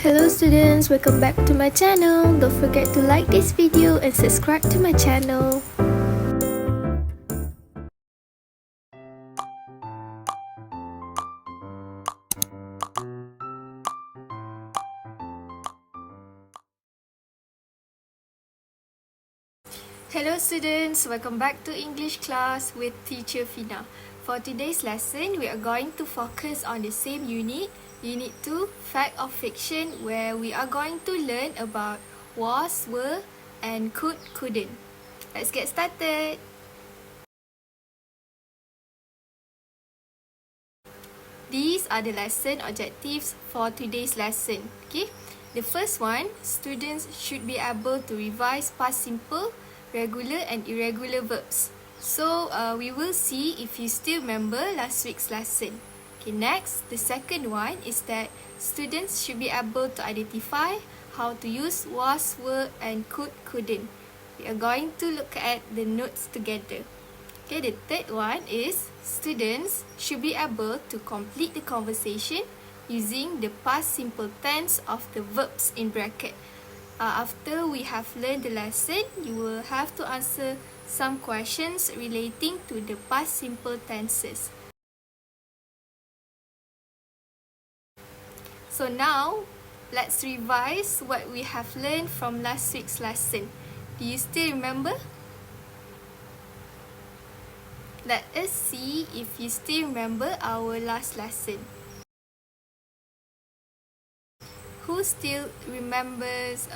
Hello students, welcome back to my channel. Don't forget to like this video and subscribe to my channel. Hello students, welcome back to English class with teacher Fina. For today's lesson, we are going to focus on the same unit, Unit 2, Fact or Fiction, where we are going to learn about was, were, and could, couldn't. Let's get started. These are the lesson objectives for today's lesson. Okay, the first one, students should be able to revise past simple, regular and irregular verbs. So we will see if you still remember last week's lesson. Okay, next, the second one is that students should be able to identify how to use was, were and could, couldn't. We are going to look at the notes together. Okay, the third one is students should be able to complete the conversation using the past simple tense of the verbs in bracket. After we have learned the lesson, you will have to answer some questions relating to the past simple tenses. So now, let's revise what we have learned from last week's lesson. Do you still remember? Let us see if you still remember our last lesson. Who still remembers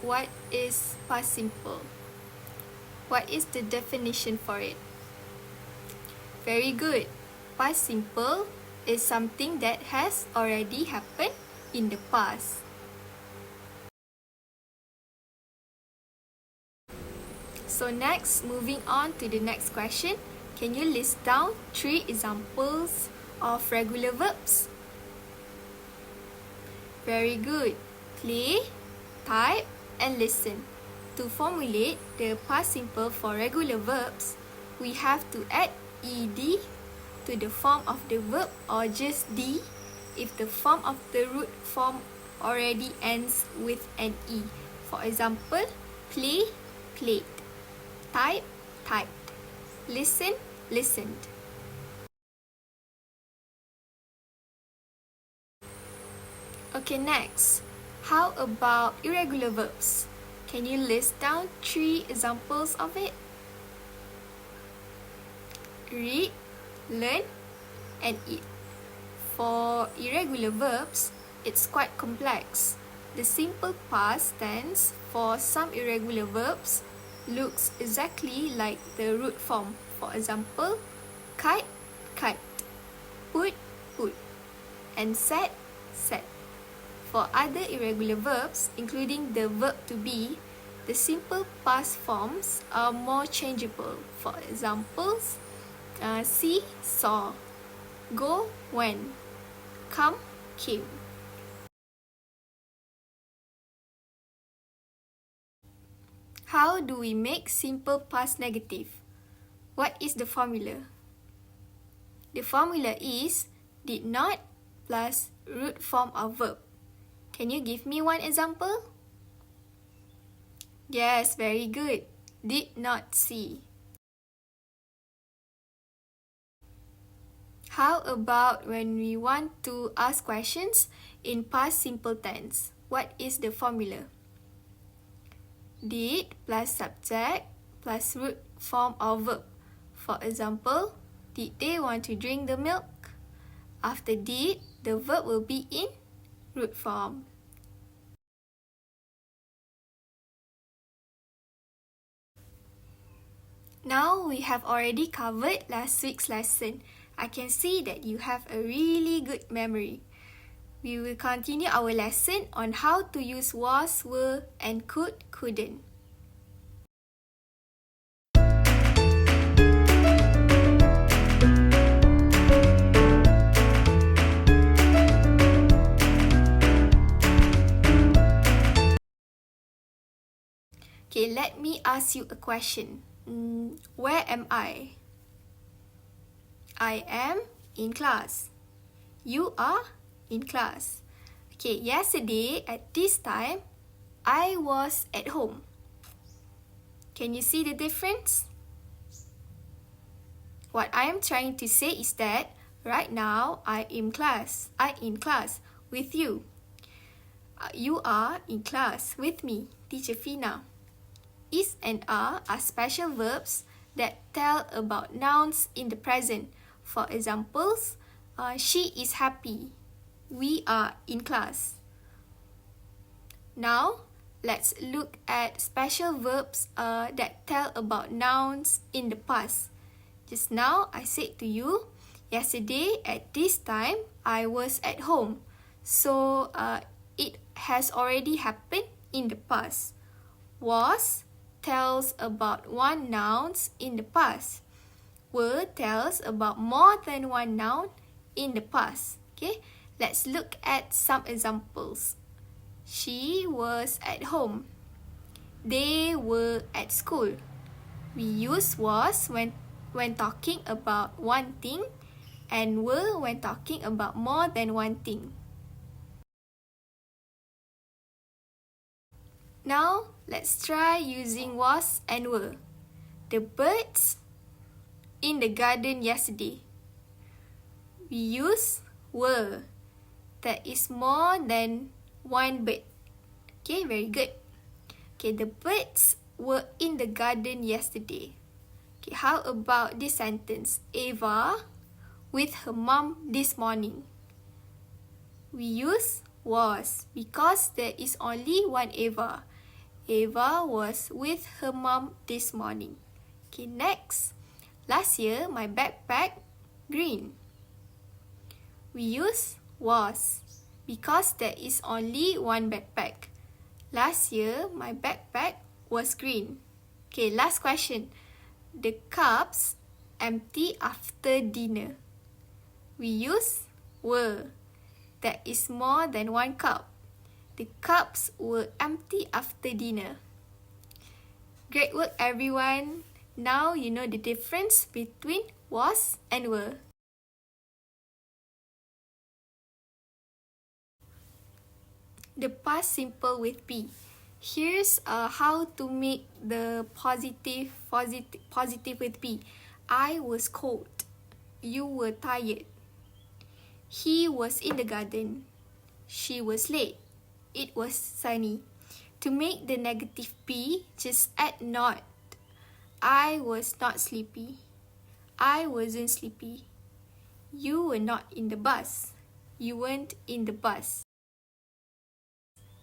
what is past simple? What is the definition for it? Very good. Past simple is something that has already happened in the past. So next, moving on to the next question. Can you list down 3 examples of regular verbs? Very good. Play, type and listen. To formulate the past simple for regular verbs, we have to add ed to the form of the verb or just d if the form of the root form already ends with an e. For example, play, played. Type, typed. Listen, listened. Okay, next. How about irregular verbs? Can you list down 3 examples of it? Read, learn, and eat. For irregular verbs, it's quite complex. The simple past tense for some irregular verbs looks exactly like the root form. For example, kite, kiped, put, put, and said, said. For other irregular verbs, including the verb to be, the simple past forms are more changeable. For examples, see, saw, go, went, come, came. How do we make simple past negative? What is the formula? The formula is did not plus root form of verb. Can you give me one example? Yes, very good. Did not see. How about when we want to ask questions in past simple tense? What is the formula? Did plus subject plus root form of verb. For example, did they want to drink the milk? After did, the verb will be in root form. Now we have already covered last week's lesson. I can see that you have a really good memory. We will continue our lesson on how to use was, were, and could, couldn't. Okay, let me ask you a question. Where am I? I am in class. You are in class. Okay, yesterday at this time, I was at home. Can you see the difference? What I am trying to say is that right now I am in class with you. You are in class with me, Teacher Fina. Is and are special verbs that tell about nouns in the present. For examples, she is happy. We are in class. Now, let's look at special verbs that tell about nouns in the past. Just now, I said to you, yesterday at this time, I was at home. So, it has already happened in the past. Was tells about one nouns in the past. Were tells about more than one noun in the past. Okay, let's look at some examples. She was at home. They were at school. We use was when talking about one thing and were when talking about more than one thing. Now, let's try using was and were. The birds in the garden yesterday. We use were. There is more than one bird. Okay, very good. Okay, the birds were in the garden yesterday. Okay, how about this sentence? Eva with her mom this morning. We use was because there is only one Eva. Eva was with her mom this morning. Okay, next. Last year, my backpack green. We use was because there is only one backpack. Last year, my backpack was green. Okay, last question. The cups empty after dinner. We use were. There is more than one cup. The cups were empty after dinner. Great work, everyone. Now you know the difference between was and were. The past simple with be. Here's how to make the positive with be. I was cold. You were tired. He was in the garden. She was late. It was sunny. To make the negative be, just add not. I was not sleepy. I wasn't sleepy. You were not in the bus. You weren't in the bus.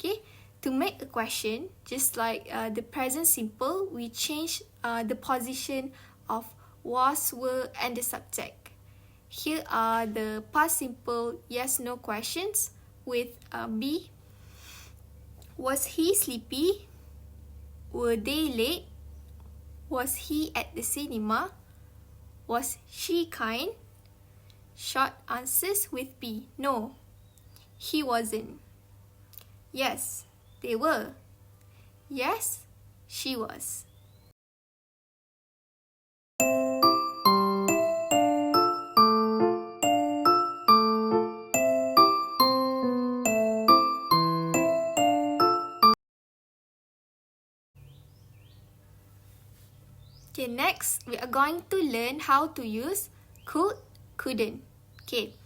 Okay, to make a question, just like the present simple, we change the position of was, were, and the subject. Here are the past simple yes/no questions with be. Was he sleepy? Were they late? Was he at the cinema? Was she kind? Short answers with be. No, he wasn't. Yes, they were. Yes, she was. Okay, next we are going to learn how to use could, couldn't. Okay,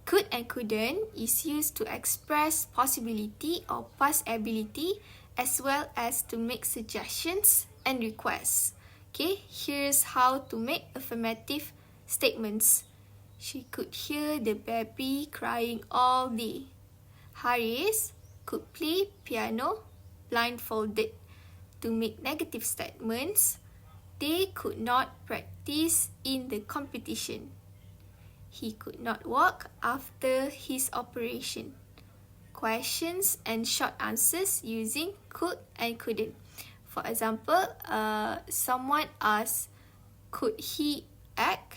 could and couldn't is used to express possibility or past ability as well as to make suggestions and requests. Okay, here's how to make affirmative statements. She could hear the baby crying all day. Haris could play piano blindfolded. To make negative statements, they could not practice in the competition. He could not walk after his operation. Questions and short answers using could and couldn't. For example, someone asks, could he act?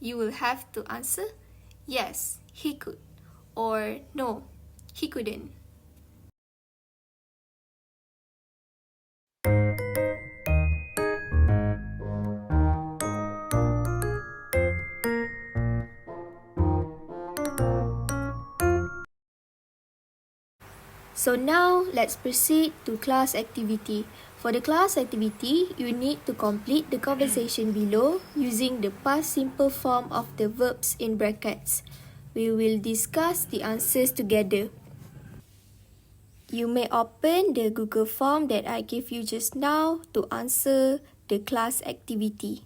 You will have to answer, yes, he could. Or no, he couldn't. So now, let's proceed to class activity. For the class activity, you need to complete the conversation below using the past simple form of the verbs in brackets. We will discuss the answers together. You may open the Google form that I gave you just now to answer the class activity.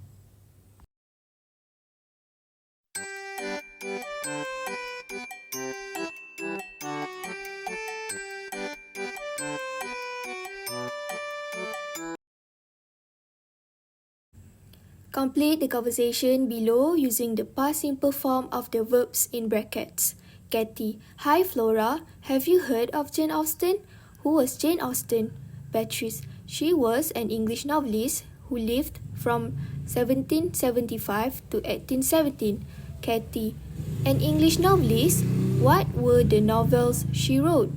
Complete the conversation below using the past simple form of the verbs in brackets. Kathy: Hi Flora, have you heard of Jane Austen? Who was Jane Austen? Beatrice: She was an English novelist who lived from 1775 to 1817. Kathy: An English novelist? What were the novels she wrote?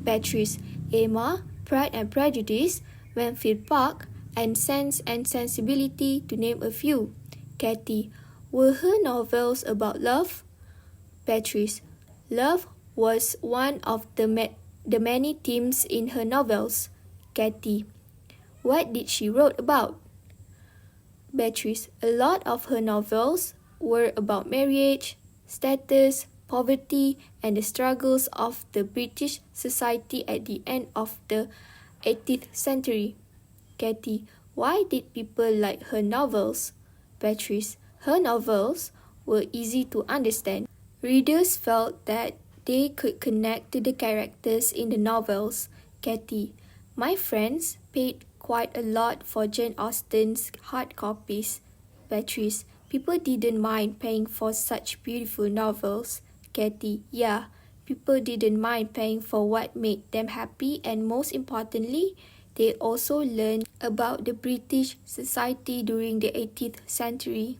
Beatrice: Emma, Pride and Prejudice, Wenfield Park, and Sense and Sensibility, to name a few. Kathy: Were her novels about love? Beatrice: Love was one of the many themes in her novels. Kathy: What did she wrote about? Beatrice: A lot of her novels were about marriage, status, poverty, and the struggles of the British society at the end of the 18th century. Kathy: Why did people like her novels? Beatrice: Her novels were easy to understand. Readers felt that they could connect to the characters in the novels. Kathy: My friends paid quite a lot for Jane Austen's hard copies. Beatrice: People didn't mind paying for such beautiful novels. Kathy: Yeah, people didn't mind paying for what made them happy, and most importantly, they also learned about the British society during the 18th century.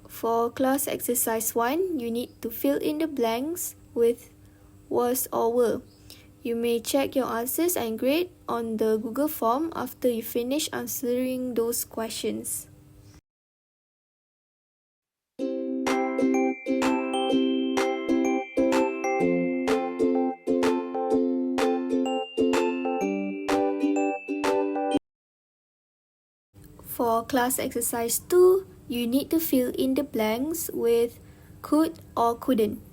For class exercise 1, you need to fill in the blanks with was or were. You may check your answers and grade on the Google form after you finish answering those questions. For class exercise 2, you need to fill in the blanks with could or couldn't.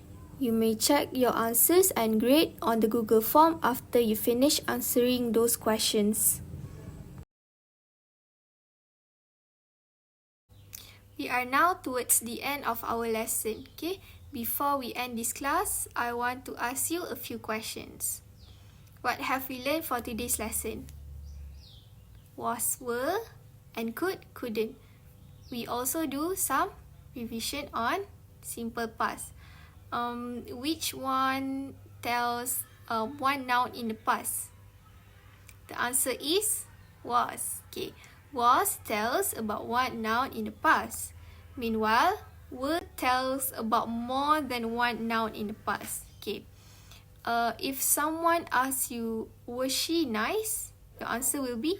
You may check your answers and grade on the Google form after you finish answering those questions. We are now towards the end of our lesson. Okay? Before we end this class, I want to ask you a few questions. What have we learned for today's lesson? Was, were, and could, couldn't. We also do some revision on simple past. Which one tells one noun in the past? The answer is was. Okay. Was tells about one noun in the past. Meanwhile, were tells about more than one noun in the past. Okay. If someone asks you, was she nice? Your answer will be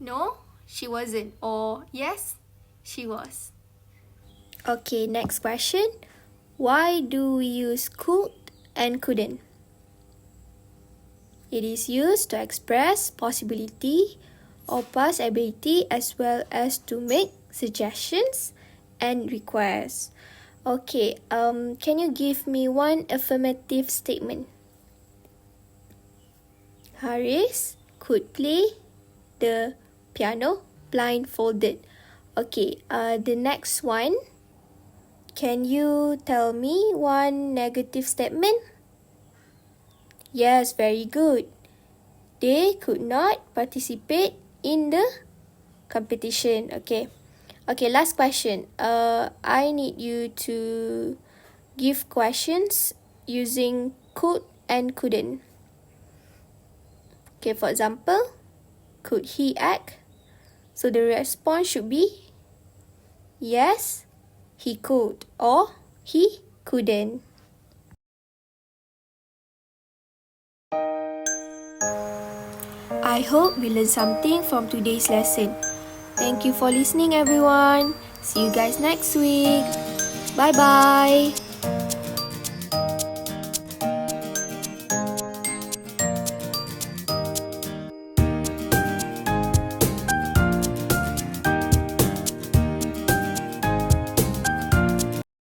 no, she wasn't. Or yes, she was. Okay, next question. Why do we use could and couldn't? It is used to express possibility or past ability as well as to make suggestions and requests. Okay, can you give me one affirmative statement? Haris could play the piano blindfolded. Okay, the next one. Can you tell me one negative statement? Yes, very good. They could not participate in the competition. Okay. Okay, last question. I need you to give questions using could and couldn't. Okay, for example, could he act? So the response should be yes, he could, or he couldn't. I hope we learned something from today's lesson. Thank you for listening, everyone. See you guys next week. Bye-bye.